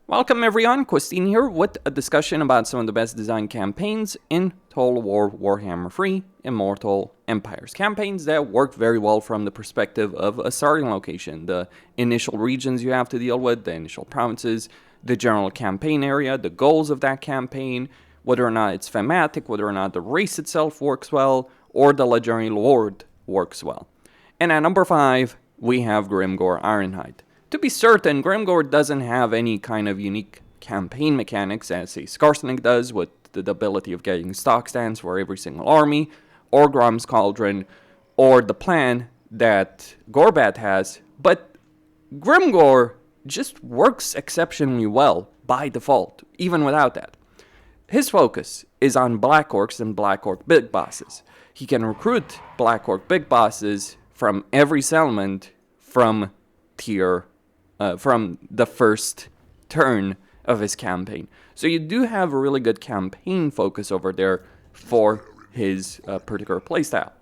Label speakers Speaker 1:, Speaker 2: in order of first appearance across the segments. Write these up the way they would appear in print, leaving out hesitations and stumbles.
Speaker 1: Welcome everyone, Christine here with a discussion about some of the best designed campaigns in Total War Warhammer 3 Immortal Empires. Campaigns that work very well from the perspective of a starting location, the initial regions you have to deal with, the initial provinces, the general campaign area, the goals of that campaign, whether or not it's thematic, whether or not the race itself works well, or the legendary lord works well. And at number 5, we have Grimgor Ironhide. To be certain, Grimgor doesn't have any kind of unique campaign mechanics as say Skarsnik does, with the ability of getting stock stands for every single army, or Grom's Cauldron, or the plan that Gorbat has, but Grimgor just works exceptionally well by default, even without that. His focus is on Black Orcs and Black Orc Big Bosses. He can recruit Black Orc Big Bosses from every settlement from the first turn of his campaign. So you do have a really good campaign focus over there for his particular playstyle.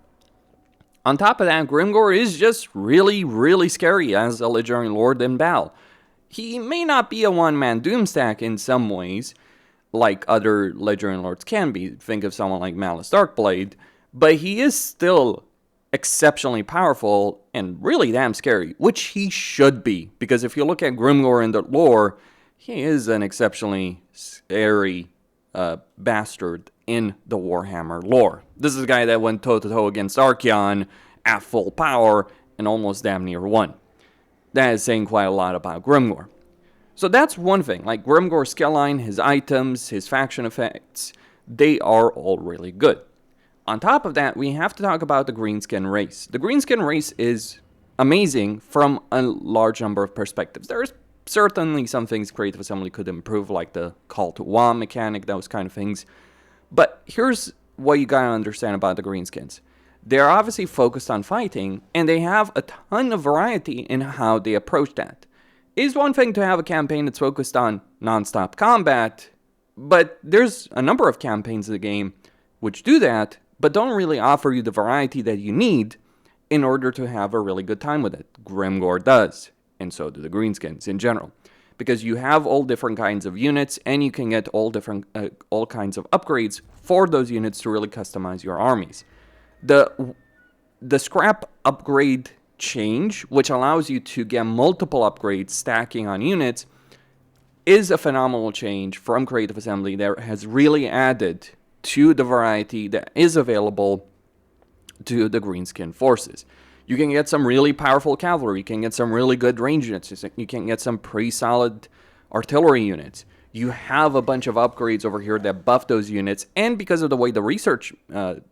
Speaker 1: On top of that, Grimgor is just really scary as a legendary lord in battle. He may not be a one-man doomstack in some ways, like other legendary lords can be. Think of someone like Malice Darkblade, but he is still exceptionally powerful and really damn scary, which he should be, because if you look at Grimgor in the lore, he is an exceptionally scary bastard in the Warhammer lore. This is a guy that went toe-to-toe against Archaon at full power and almost damn near won. That is saying quite a lot about Grimgor. So that's one thing, like Grimgor's skill line, his items, his faction effects, they are all really good. On top of that, we have to talk about the Greenskin race. The Greenskin race is amazing from a large number of perspectives. There's certainly some things Creative Assembly could improve, like the Call to War mechanic, those kind of things. But here's what you gotta understand about the Greenskins. They're obviously focused on fighting, and they have a ton of variety in how they approach that. It is one thing to have a campaign that's focused on non-stop combat, but there's a number of campaigns in the game which do that, but don't really offer you the variety that you need in order to have a really good time with it. Grimgor does, and so do the Greenskins in general, because you have all different kinds of units, and you can get all kinds of upgrades for those units to really customize your armies. The scrap upgrade change, which allows you to get multiple upgrades stacking on units, is a phenomenal change from Creative Assembly that has really added to the variety that is available to the Greenskin forces. You can get some really powerful cavalry, you can get some really good range units, you can get some pretty solid artillery units. You have a bunch of upgrades over here that buff those units, and because of the way the research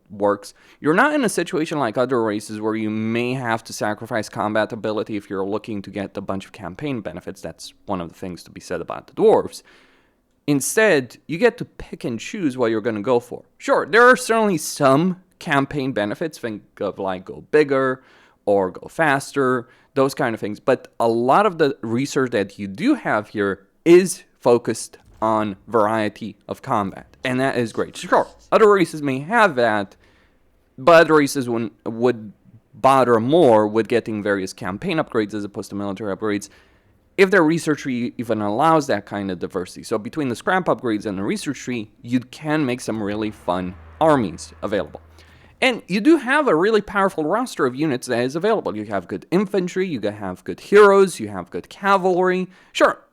Speaker 1: works, you're not in a situation like other races where you may have to sacrifice combat ability if you're looking to get a bunch of campaign benefits. That's one of the things to be said about the dwarves. Instead, you get to pick and choose what you're going to go for. Sure, there are certainly some campaign benefits, think of like go bigger or go faster, those kind of things, but a lot of the research that you do have here is focused on variety of combat, and that is great. Sure, other races may have that, but other races would bother more with getting various campaign upgrades as opposed to military upgrades, if their research tree even allows that kind of diversity. So between the scrap upgrades and the research tree, you can make some really fun armies available. And you do have a really powerful roster of units that is available. You have good infantry, you have good heroes, you have good cavalry. Sure,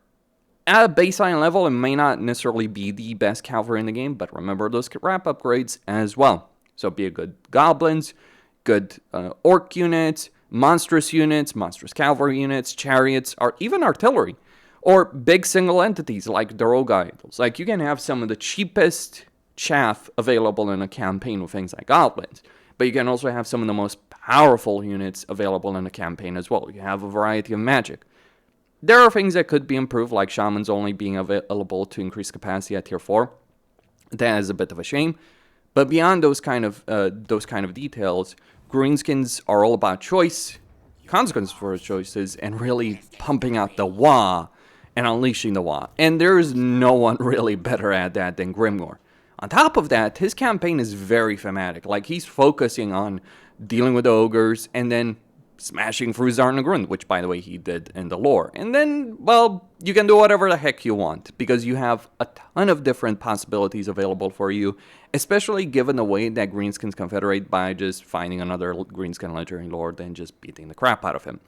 Speaker 1: at a baseline level, it may not necessarily be the best cavalry in the game, but remember those scrap upgrades as well. So be a good goblins, good orc units, monstrous cavalry units, chariots, or even artillery, or big single entities like the rogue idols. Like, you can have some of the cheapest chaff available in a campaign with things like goblins, but you can also have some of the most powerful units available in a campaign as well. You have a variety of magic. There are things that could be improved, like shamans only being available to increase capacity at tier 4. That is a bit of a shame, but beyond those kind of details, Greenskins are all about choice, consequences for those choices, and really pumping out the wah and unleashing the wah. And there is no one really better at that than Grimgor. On top of that, his campaign is very thematic. Like, he's focusing on dealing with the ogres and then smashing through Zarnagrund, which, by the way, he did in the lore. And then, well, you can do whatever the heck you want, because you have a ton of different possibilities available for you, especially given the way that Greenskins confederate by just finding another Greenskin Legendary Lord and just beating the crap out of him.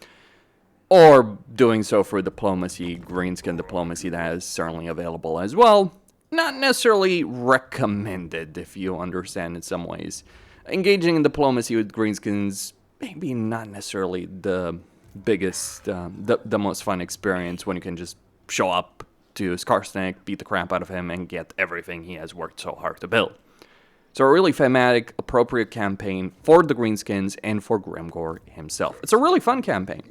Speaker 1: Or doing so through diplomacy, Greenskin diplomacy, that is certainly available as well. Not necessarily recommended, if you understand in some ways. Engaging in diplomacy with Greenskins, maybe not necessarily the biggest, the most fun experience when you can just show up to Skarsnik, beat the crap out of him, and get everything he has worked so hard to build. So a really thematic, appropriate campaign for the Greenskins and for Grimgor himself. It's a really fun campaign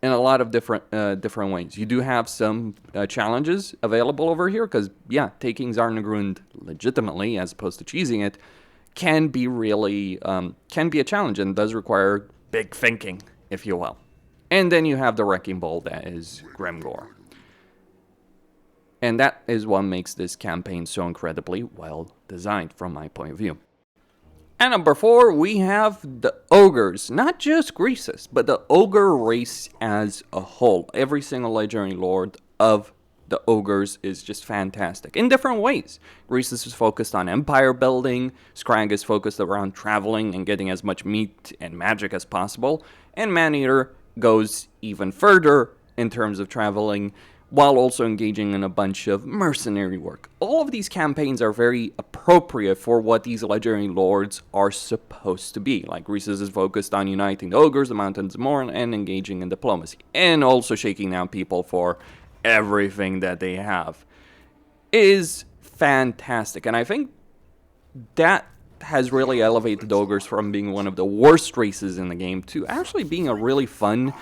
Speaker 1: in a lot of different ways. You do have some challenges available over here, because, yeah, taking Zarnagrund legitimately, as opposed to cheesing it, can be really, can be a challenge, and does require big thinking, if you will. And then you have the Wrecking Ball that is Grimgor. And that is what makes this campaign so incredibly well designed, from my point of view. And number 4, we have the ogres. Not just Greases, but the ogre race as a whole. Every single legendary lord of the ogres is just fantastic in different ways. Greases is focused on empire building. Scrag is focused around traveling and getting as much meat and magic as possible. And Maneater goes even further in terms of traveling, while also engaging in a bunch of mercenary work. All of these campaigns are very appropriate for what these legendary lords are supposed to be. Like, Greases is focused on uniting the ogres, the Mountains of Morn, and engaging in diplomacy. And also shaking down people for everything that they have. It is fantastic. And I think that has really elevated the ogres from being one of the worst races in the game to actually being a really fun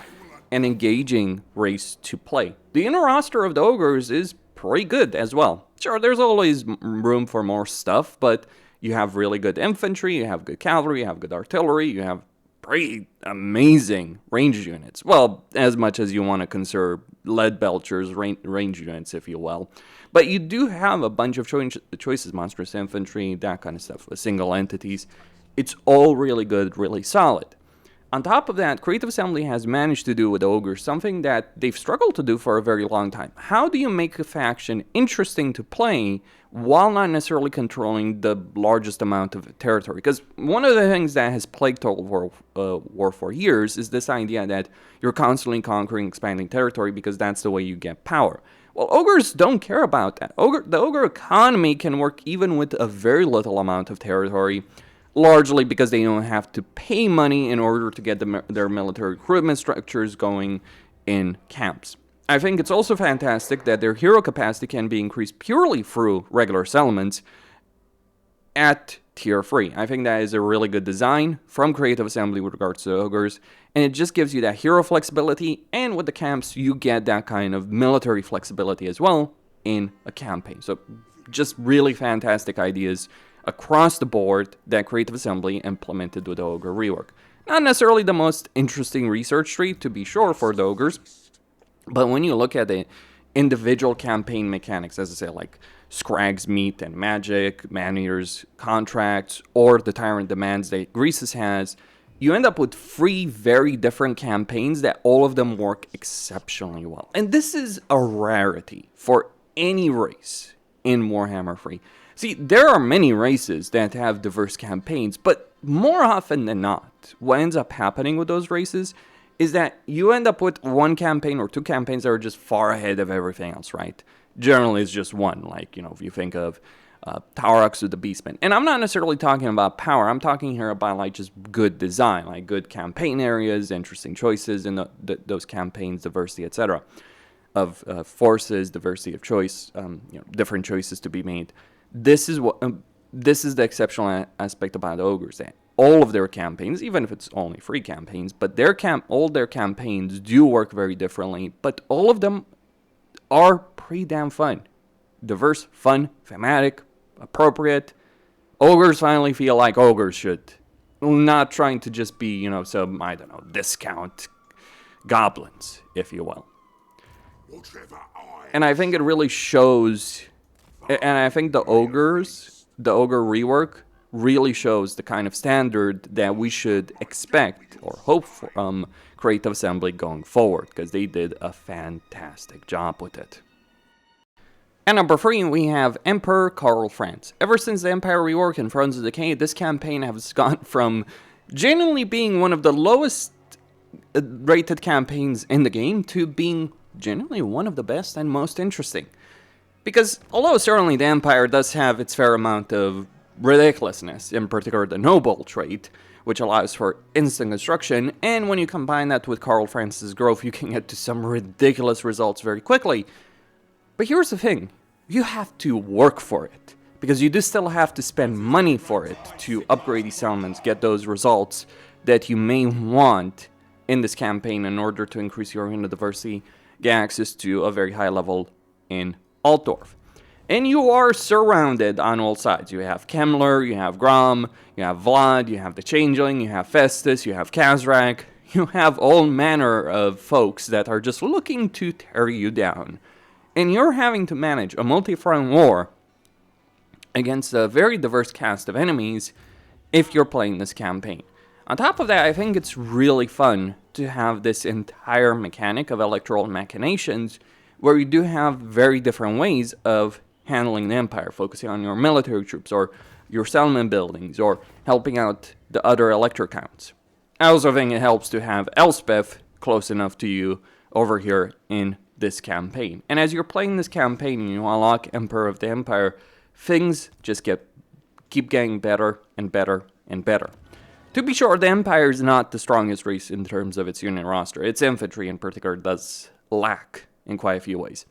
Speaker 1: and engaging race to play. The inner roster of the ogres is pretty good as well. Sure, there's always room for more stuff, but you have really good infantry, you have good cavalry, you have good artillery, you have pretty amazing range units. Well, as much as you want to consider lead belchers range units, if you will. But you do have a bunch of choices, monstrous infantry, that kind of stuff, with single entities. It's all really good, really solid. On top of that, Creative Assembly has managed to do with ogres something that they've struggled to do for a very long time. How do you make a faction interesting to play while not necessarily controlling the largest amount of territory? Because one of the things that has plagued Total War for years is this idea that you're constantly conquering, expanding territory because that's the way you get power. Well, ogres don't care about that. The ogre economy can work even with a very little amount of territory, largely because they don't have to pay money in order to get their military recruitment structures going in camps. I think it's also fantastic that their hero capacity can be increased purely through regular settlements at tier 3. I think that is a really good design from Creative Assembly with regards to ogres, and it just gives you that hero flexibility, and with the camps you get that kind of military flexibility as well in a campaign. So just really fantastic ideas across the board that Creative Assembly implemented with the Ogre rework. Not necessarily the most interesting research tree, to be sure, for the ogres, but when you look at the individual campaign mechanics, as I say, like Scrag's meat and magic, Maneater's contracts, or the Tyrant demands that Greases has, you end up with 3 very different campaigns that all of them work exceptionally well. And this is a rarity for any race in Warhammer 3. See, there are many races that have diverse campaigns, but more often than not, what ends up happening with those races is that you end up with one campaign or 2 campaigns that are just far ahead of everything else, right? Generally, it's just one, like, you know, if you think of Taurux with the Beastman. And I'm not necessarily talking about power, I'm talking here about, like, just good design, like good campaign areas, interesting choices in those campaigns, diversity, etc. of forces, diversity of choice, different choices to be made. This is the exceptional aspect about the ogres, that all of their campaigns, even if it's only 3 campaigns, but all their campaigns do work very differently, but all of them are pretty damn fun. Diverse, fun, thematic, appropriate. Ogres finally feel like ogres should. Not trying to just be, some, I don't know, discount goblins, if you will. And I think it really shows. And I think the ogre rework really shows the kind of standard that we should expect or hope from Creative Assembly going forward, because they did a fantastic job with it. At number 3, we have Emperor Karl Franz. Ever since the Empire rework and Thrones of Decay, this campaign has gone from genuinely being one of the lowest rated campaigns in the game to being genuinely one of the best and most interesting. Because although certainly the Empire does have its fair amount of ridiculousness, in particular the Noble trait, which allows for instant construction, and when you combine that with Karl Franz's growth, you can get to some ridiculous results very quickly. But here's the thing, you have to work for it, because you do still have to spend money for it to upgrade these elements, get those results that you may want in this campaign in order to increase your unit diversity, get access to a very high level in Altdorf. And you are surrounded on all sides. You have Kemmler, you have Grom, you have Vlad, you have the Changeling, you have Festus, you have Kazrak. You have all manner of folks that are just looking to tear you down. And you're having to manage a multi-front war against a very diverse cast of enemies if you're playing this campaign. On top of that, I think it's really fun to have this entire mechanic of electoral machinations where you do have very different ways of handling the Empire, focusing on your military troops or your settlement buildings or helping out the other elector counts. I also think it helps to have Elspeth close enough to you over here in this campaign. And as you're playing this campaign and you unlock Emperor of the Empire, things just keep getting better and better and better. To be sure, the Empire is not the strongest race in terms of its unit roster. Its infantry in particular does lack in quite a few ways.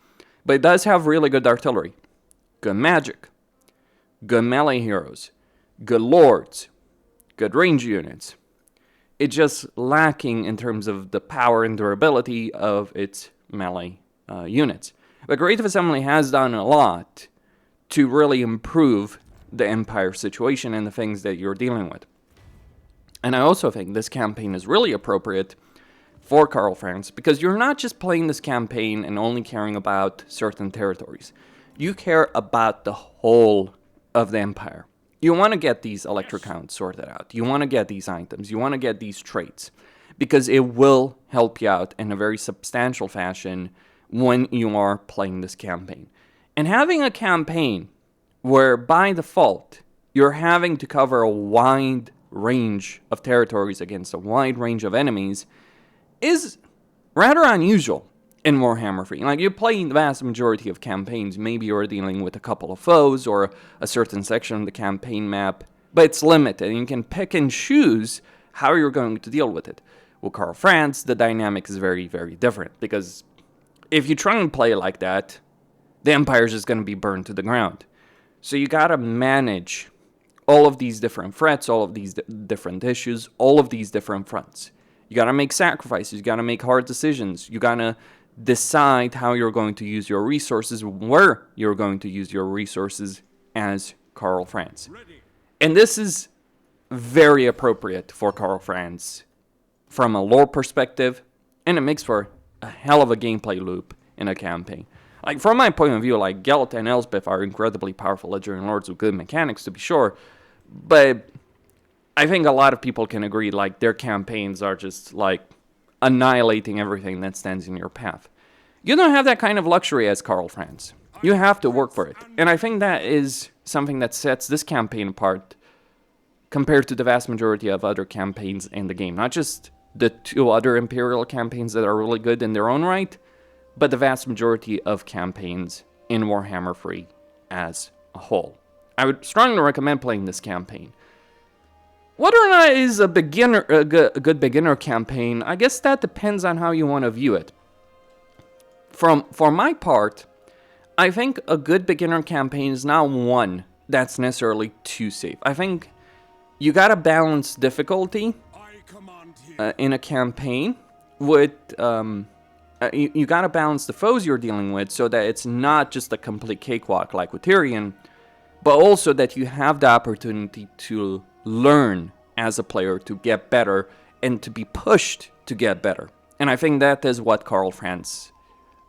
Speaker 1: But it does have really good artillery, good magic, good melee heroes, good lords, good range units. It's just lacking in terms of the power and durability of its melee units. But Creative Assembly has done a lot to really improve the Empire situation and the things that you're dealing with. And I also think this campaign is really appropriate for Karl Franz, because you're not just playing this campaign and only caring about certain territories. You care about the whole of the Empire. You want to get these elector counts sorted out. You want to get these items. You want to get these traits, because it will help you out in a very substantial fashion when you are playing this campaign. And having a campaign where by default you're having to cover a wide range of territories against a wide range of enemies is rather unusual in Warhammer 3. Like, you play the vast majority of campaigns, maybe you're dealing with a couple of foes or a certain section of the campaign map, but it's limited and you can pick and choose how you're going to deal with it. With Karl Franz, the dynamic is very, very different, because if you try and play like that, the Empire is just going to be burned to the ground. So you gotta manage all of these different threats, all of these different issues, all of these different fronts. You gotta make sacrifices, you gotta make hard decisions, you gotta decide how you're going to use your resources, where you're going to use your resources as Karl Franz. And this is very appropriate for Karl Franz from a lore perspective, and it makes for a hell of a gameplay loop in a campaign. Like, from my point of view, like, Gelt and Elspeth are incredibly powerful legendary lords with good mechanics, to be sure, but I think a lot of people can agree, like, their campaigns are just, like, annihilating everything that stands in your path. You don't have that kind of luxury as Karl Franz. You have to work for it. And I think that is something that sets this campaign apart compared to the vast majority of other campaigns in the game. Not just the two other Imperial campaigns that are really good in their own right, but the vast majority of campaigns in Warhammer 3 as a whole. I would strongly recommend playing this campaign. Whether or not it is a good beginner campaign, I guess that depends on how you want to view it. For my part, I think a good beginner campaign is not one that's necessarily too safe. I think you gotta balance difficulty in a campaign with... You gotta balance the foes you're dealing with so that it's not just a complete cakewalk like with Tyrion, but also that you have the opportunity to learn as a player, to get better, and to be pushed to get better. And I think that is what Karl Franz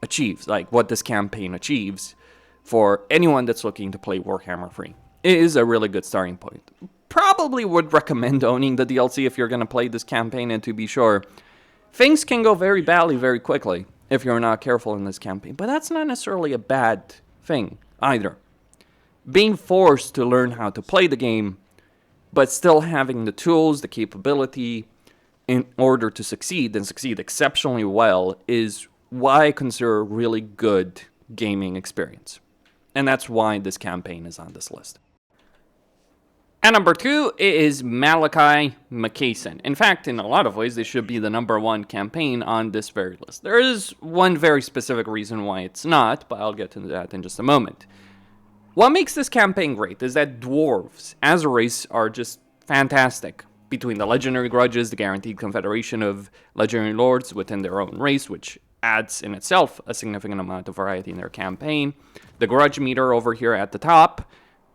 Speaker 1: achieves, like what this campaign achieves for anyone that's looking to play Warhammer 3. It is a really good starting point. probably would recommend owning the DLC if you're going to play this campaign, and to be sure, things can go very badly very quickly if you're not careful in this campaign, but that's not necessarily a bad thing either. Being forced to learn how to play the game, but still having the tools, the capability in order to succeed, and succeed exceptionally well, is what I consider a really good gaming experience. And that's why this campaign is on this list. At number 2 is Malakai Makaisson. In fact, in a lot of ways, this should be the number 1 campaign on this very list. There is one very specific reason why it's not, but I'll get to that in just a moment. What makes this campaign great is that dwarves, as a race, are just fantastic. Between the legendary grudges, the guaranteed confederation of legendary lords within their own race, which adds in itself a significant amount of variety in their campaign, the grudge meter over here at the top,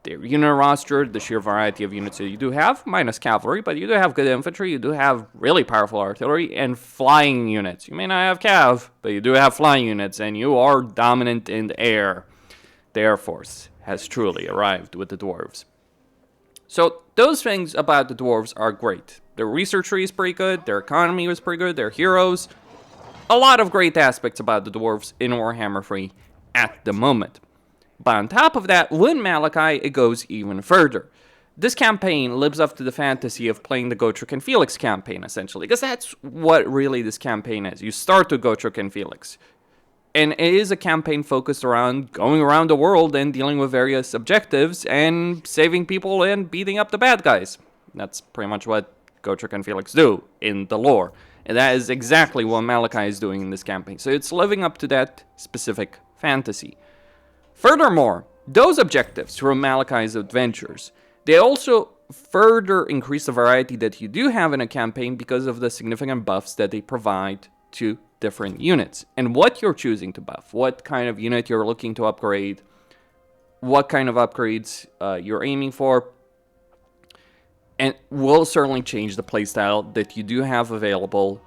Speaker 1: their unit roster, the sheer variety of units that you do have, minus cavalry, but you do have good infantry, you do have really powerful artillery, and flying units. You may not have cav, but you do have flying units, and you are dominant in the air. The Air Force has truly arrived with the dwarves. So those things about the dwarves are great. Their research tree is pretty good, their economy was pretty good, their heroes. A lot of great aspects about the dwarves in Warhammer 3 at the moment. But on top of that, with Malakai, it goes even further. This campaign lives up to the fantasy of playing the Gotrek and Felix campaign, essentially, because that's what really this campaign is. You start with Gotrek and Felix. And it is a campaign focused around going around the world and dealing with various objectives and saving people and beating up the bad guys. That's pretty much what Gotrek and Felix do in the lore. And that is exactly what Malakai is doing in this campaign. So it's living up to that specific fantasy. Furthermore, those objectives from Malakai's adventures, they also further increase the variety that you do have in a campaign because of the significant buffs that they provide to different units. And what you're choosing to buff, what kind of unit you're looking to upgrade, what kind of upgrades you're aiming for, and will certainly change the playstyle that you do have available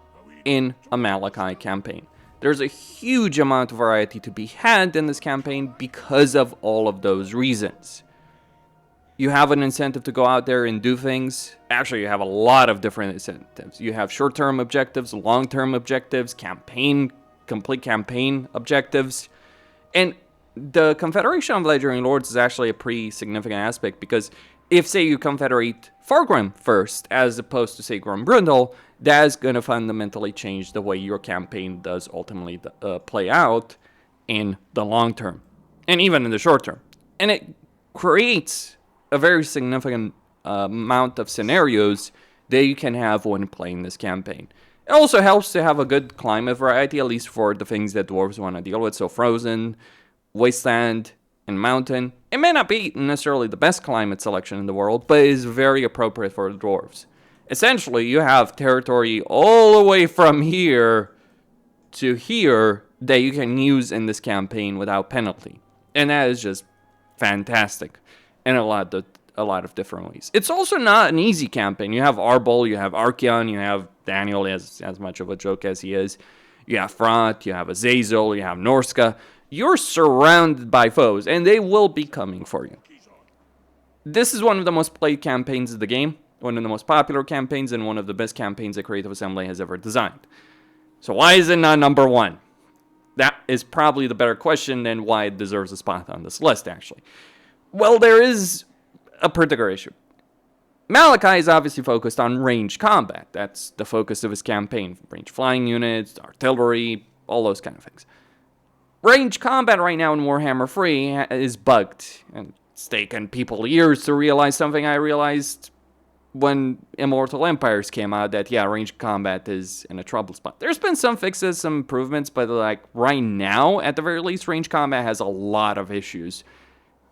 Speaker 1: in a Malakai campaign. There's a huge amount of variety to be had in this campaign because of all of those reasons. You have an incentive to go out there and do things. Actually, you have a lot of different incentives. You have short-term objectives, long-term objectives, complete campaign objectives. And the Confederation of Legendary Lords is actually a pretty significant aspect because if, say, you confederate Fargrim first, as opposed to, say, Grombrundle, that is going to fundamentally change the way your campaign does ultimately play out in the long term, and even in the short term. And it creates a very significant amount of scenarios that you can have when playing this campaign. It also helps to have a good climate variety, at least for the things that dwarves want to deal with, so frozen, wasteland, and mountain. It may not be necessarily the best climate selection in the world, but it is very appropriate for the dwarves. Essentially, you have territory all the way from here to here that you can use in this campaign without penalty. And that is just fantastic in a lot of different ways. It's also not an easy campaign. You have Arbaal, you have Archeon, you have Daniel as much of a joke as he is. You have Front, you have Azazel, you have Norska. You're surrounded by foes, and they will be coming for you. This is one of the most played campaigns of the game, one of the most popular campaigns, and one of the best campaigns that Creative Assembly has ever designed. So why is it not number 1? That is probably the better question than why it deserves a spot on this list, actually. Well, there is a particular issue. Malakai is obviously focused on ranged combat. That's the focus of his campaign. Ranged flying units, artillery, all those kind of things. Ranged combat right now in Warhammer 3 is bugged, and it's taken people years to realize something I realized when Immortal Empires came out, that, yeah, ranged combat is in a trouble spot. There's been some fixes, some improvements, but, like, right now, at the very least, ranged combat has a lot of issues.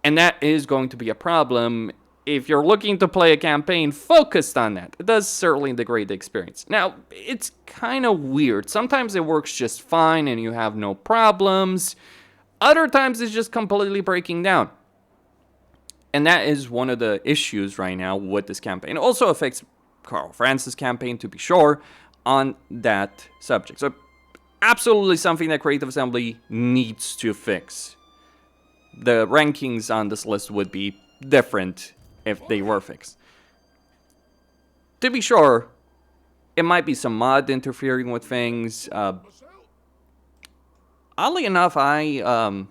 Speaker 1: And that is going to be a problem if you're looking to play a campaign focused on that. It does certainly degrade the experience. Now, it's kind of weird. Sometimes it works just fine and you have no problems. Other times it's just completely breaking down. And that is one of the issues right now with this campaign. It also affects Karl Franz's campaign, to be sure, on that subject. So, absolutely something that Creative Assembly needs to fix. The rankings on this list would be different if they were fixed. To be sure, it might be some mod interfering with things. Oddly enough, I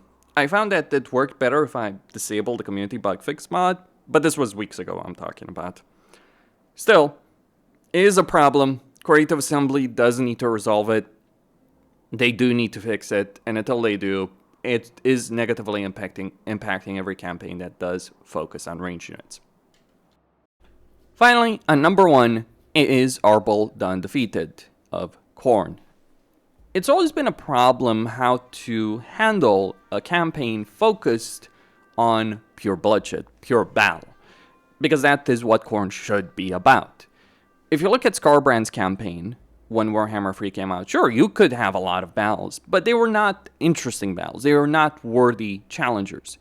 Speaker 1: found that it worked better if I disabled the community bug fix mod, but this was weeks ago I'm talking about. Still, it is a problem. Creative Assembly does need to resolve it. They do need to fix it, and until they do, it is negatively impacting every campaign that does focus on range units. Finally, on number 1, it is Arbaal the Undefeated of Khorne. It's always been a problem how to handle a campaign focused on pure bloodshed, pure battle, because that is what Khorne should be about. If you look at Skarbrand's campaign, when Warhammer 3 came out, sure, you could have a lot of battles, but they were not interesting battles. They were not worthy challengers.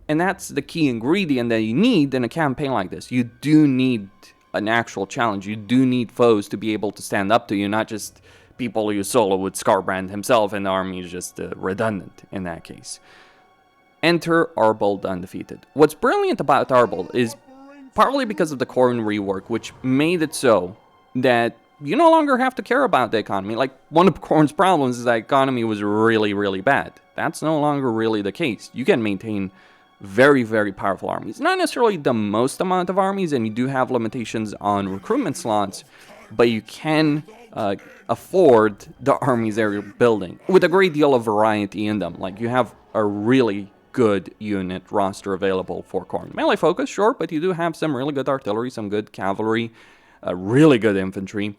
Speaker 1: And that's the key ingredient that you need in a campaign like this. You do need an actual challenge. You do need foes to be able to stand up to you, not just people you solo with Skarbrand himself, and the army is just redundant in that case. Enter Arbaal the Undefeated. What's brilliant about Arbaal is partly because of the Khorne rework, which made it so that you no longer have to care about the economy. Like, one of Khorne's problems is that the economy was really, really bad. That's no longer really the case. You can maintain very, very powerful armies. Not necessarily the most amount of armies, and you do have limitations on recruitment slots, but you can afford the armies that you're building with a great deal of variety in them. Like, you have a really good unit roster available for Khorne. Melee focus, sure, but you do have some really good artillery, some good cavalry, really good infantry,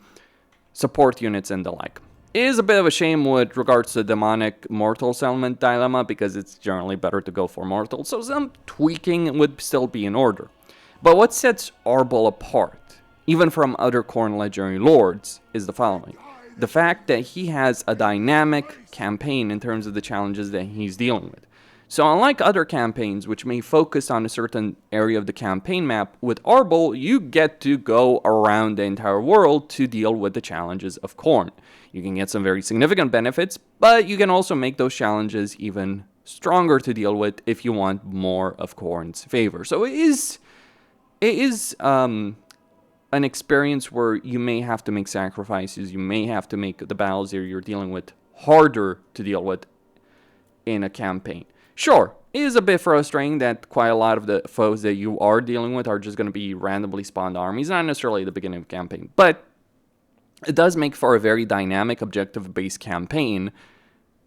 Speaker 1: support units, and the like. It is a bit of a shame with regards to demonic mortal settlement dilemma, because it's generally better to go for mortal, so some tweaking would still be in order. But what sets Arbaal apart, even from other Khorne legendary lords, is the following. The fact that he has a dynamic campaign in terms of the challenges that he's dealing with. So unlike other campaigns, which may focus on a certain area of the campaign map, with Arbaal, you get to go around the entire world to deal with the challenges of Khorne. You can get some very significant benefits, but you can also make those challenges even stronger to deal with if you want more of Khorne's favor. So it is an experience where you may have to make sacrifices, you may have to make the battles that you're dealing with harder to deal with in a campaign. Sure, it is a bit frustrating that quite a lot of the foes that you are dealing with are just going to be randomly spawned armies, not necessarily at the beginning of the campaign, but it does make for a very dynamic, objective-based campaign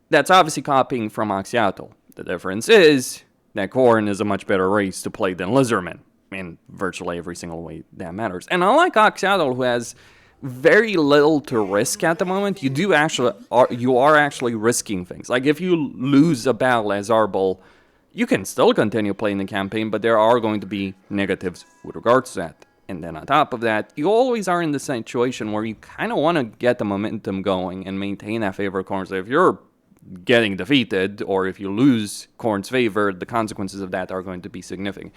Speaker 1: that's obviously copying from Oxyatl. The difference is that Khorne is a much better race to play than Lizardmen in virtually every single way that matters. And unlike Oxyatl, who has very little to risk at the moment, you are actually risking things. Like, if you lose a battle as Arbaal, you can still continue playing the campaign, but there are going to be negatives with regards to that. And then on top of that, you always are in the situation where you kind of want to get the momentum going and maintain that favor of Khorne. So if you're getting defeated, or if you lose Khorne's favor, the consequences of that are going to be significant.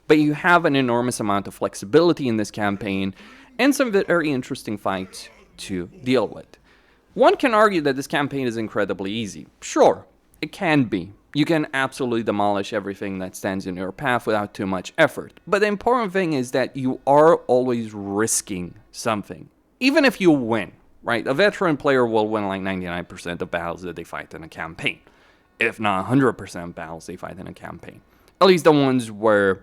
Speaker 1: But you have an enormous amount of flexibility in this campaign, and some very interesting fights to deal with. One can argue that this campaign is incredibly easy. Sure, it can be. You can absolutely demolish everything that stands in your path without too much effort. But the important thing is that you are always risking something. Even if you win, right? A veteran player will win like 99% of battles that they fight in a campaign. If not 100% battles they fight in a campaign. At least the ones where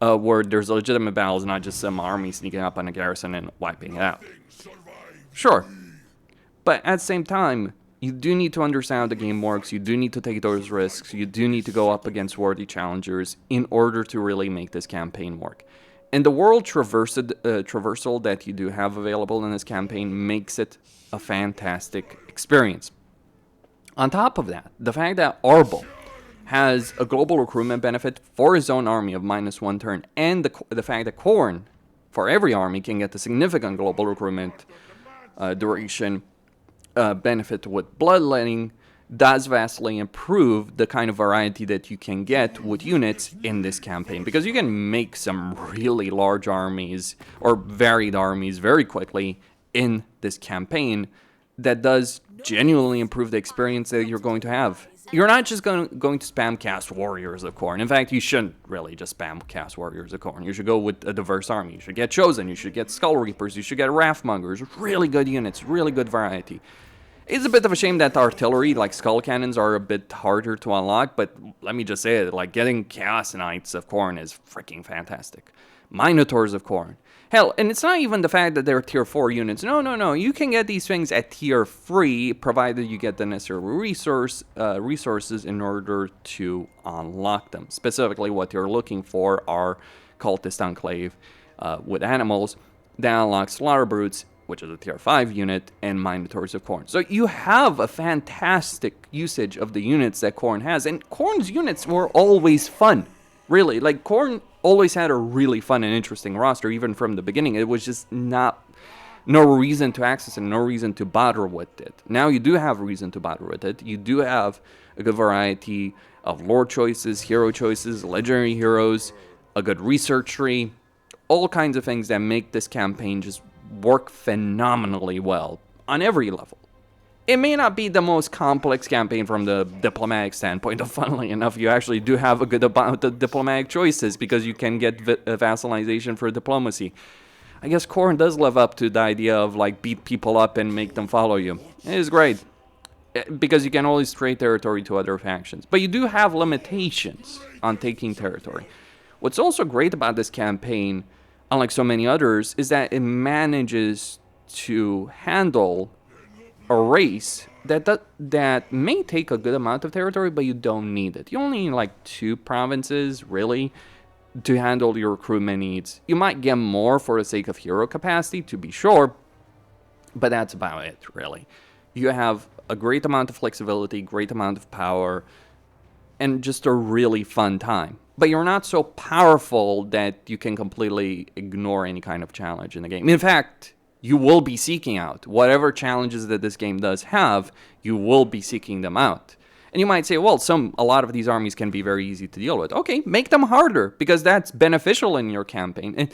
Speaker 1: where there's legitimate battles, not just some army sneaking up on a garrison and wiping it out. Sure. But at the same time, you do need to understand how the game works, you do need to take those risks, you do need to go up against worthy challengers in order to really make this campaign work. And the world traversal that you do have available in this campaign makes it a fantastic experience. On top of that, the fact that Arbaal has a global recruitment benefit for his own army of -1 turn, and the fact that Khorne, for every army, can get a significant global recruitment duration benefit with bloodletting, does vastly improve the kind of variety that you can get with units in this campaign, because you can make some really large armies or varied armies very quickly in this campaign that does genuinely improve the experience that you're going to have you're not just going to spam cast Warriors of Khorne. In fact, you shouldn't really just spam cast Warriors of Khorne. You should go with a diverse army. You should get Chosen. You should get Skull Reapers. You should get Wrathmongers. Really good units. Really good variety. It's a bit of a shame that artillery, like Skull Cannons, are a bit harder to unlock. But let me just say it. Like, getting Chaos Knights of Khorne is freaking fantastic. Minotaurs of Khorne. Hell, and it's not even the fact that they're tier 4 units. No. You can get these things at tier 3, provided you get the necessary resources in order to unlock them. Specifically, what you're looking for are Cultist Enclave with animals, that unlocks Slaughter Brutes, which is a tier 5 unit, and Minotaurs of Khorne. So you have a fantastic usage of the units that Khorne has, and Khorne's units were always fun. Really, like, Khorne always had a really fun and interesting roster, even from the beginning. It was just no reason to access it, no reason to bother with it. Now you do have reason to bother with it. You do have a good variety of lore choices, hero choices, legendary heroes, a good research tree, all kinds of things that make this campaign just work phenomenally well on every level. It may not be the most complex campaign from the diplomatic standpoint, but funnily enough, you actually do have a good amount of diplomatic choices because you can get vassalization for diplomacy. I guess Khorne does live up to the idea of, like, beat people up and make them follow you. It is great because you can always trade territory to other factions, but you do have limitations on taking territory. What's also great about this campaign, unlike so many others, is that it manages to handle a race that may take a good amount of territory, but you don't need it. You only need like 2 provinces, really, to handle your recruitment needs. You might get more for the sake of hero capacity, to be sure, but that's about it, really. You have a great amount of flexibility, great amount of power, and just a really fun time. But you're not so powerful that you can completely ignore any kind of challenge in the game. In fact, you will be seeking out whatever challenges that this game does have. You will be seeking them out. And you might say, well, a lot of these armies can be very easy to deal with. Okay, make them harder, because that's beneficial in your campaign. And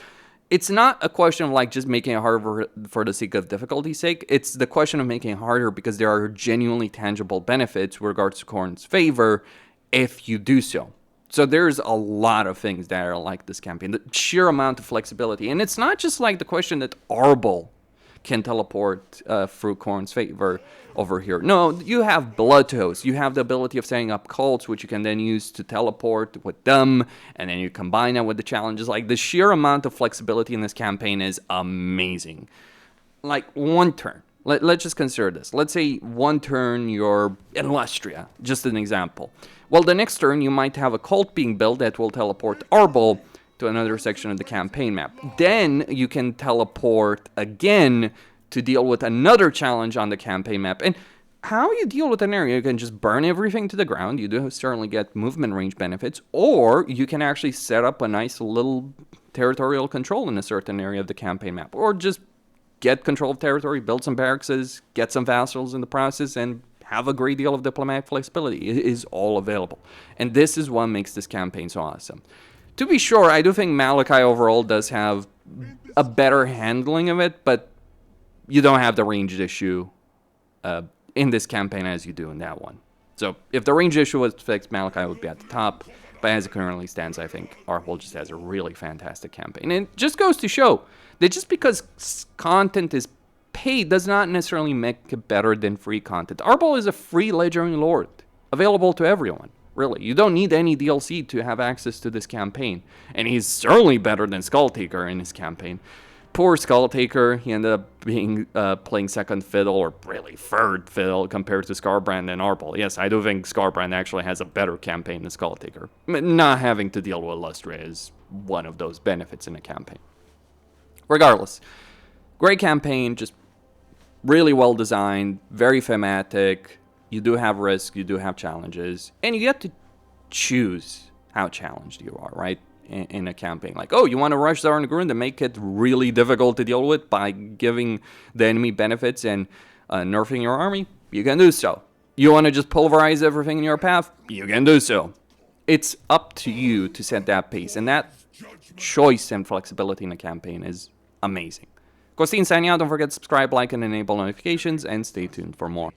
Speaker 1: it's not a question of, like, just making it harder for the sake of difficulty's sake. It's the question of making it harder because there are genuinely tangible benefits with regards to Khorne's favor if you do so. So there's a lot of things that are like this campaign. The sheer amount of flexibility. And it's not just like the question that Arbaal can teleport through Khorne's favor over here. No, you have Bloodtoast. You have the ability of setting up cults, which you can then use to teleport with them, and then you combine that with the challenges. Like, the sheer amount of flexibility in this campaign is amazing. Like, one turn. Let's just consider this. Let's say one turn you're Illustria, just an example. Well, the next turn you might have a cult being built that will teleport Arbaal to another section of the campaign map. Then you can teleport again to deal with another challenge on the campaign map. And how you deal with an area, you can just burn everything to the ground. You do certainly get movement range benefits, or you can actually set up a nice little territorial control in a certain area of the campaign map, or just get control of territory, build some barracks, get some vassals in the process, and have a great deal of diplomatic flexibility. It is all available. And this is what makes this campaign so awesome. To be sure, I do think Malakai overall does have a better handling of it, but you don't have the ranged issue in this campaign as you do in that one. So if the ranged issue was fixed, Malakai would be at the top. But as it currently stands, I think Arbaal just has a really fantastic campaign. And it just goes to show that just because content is paid does not necessarily make it better than free content. Arbaal is a free legendary lord, available to everyone. Really, you don't need any DLC to have access to this campaign. And he's certainly better than Skulltaker in his campaign. Poor Skulltaker, he ended up being playing second fiddle, or really third fiddle, compared to Skarbrand and Arbaal. Yes, I do think Skarbrand actually has a better campaign than Skulltaker. Not having to deal with Illustria is one of those benefits in a campaign. Regardless, great campaign, just really well designed, very thematic. You do have risk, you do have challenges, and you get to choose how challenged you are, right? In a campaign. Like, oh, you want to rush Zarnagrun to make it really difficult to deal with by giving the enemy benefits and nerfing your army? You can do so. You want to just pulverize everything in your path? You can do so. It's up to you to set that pace, and that choice and flexibility in a campaign is amazing. Costin signing out. Don't forget to subscribe, like, and enable notifications, and stay tuned for more.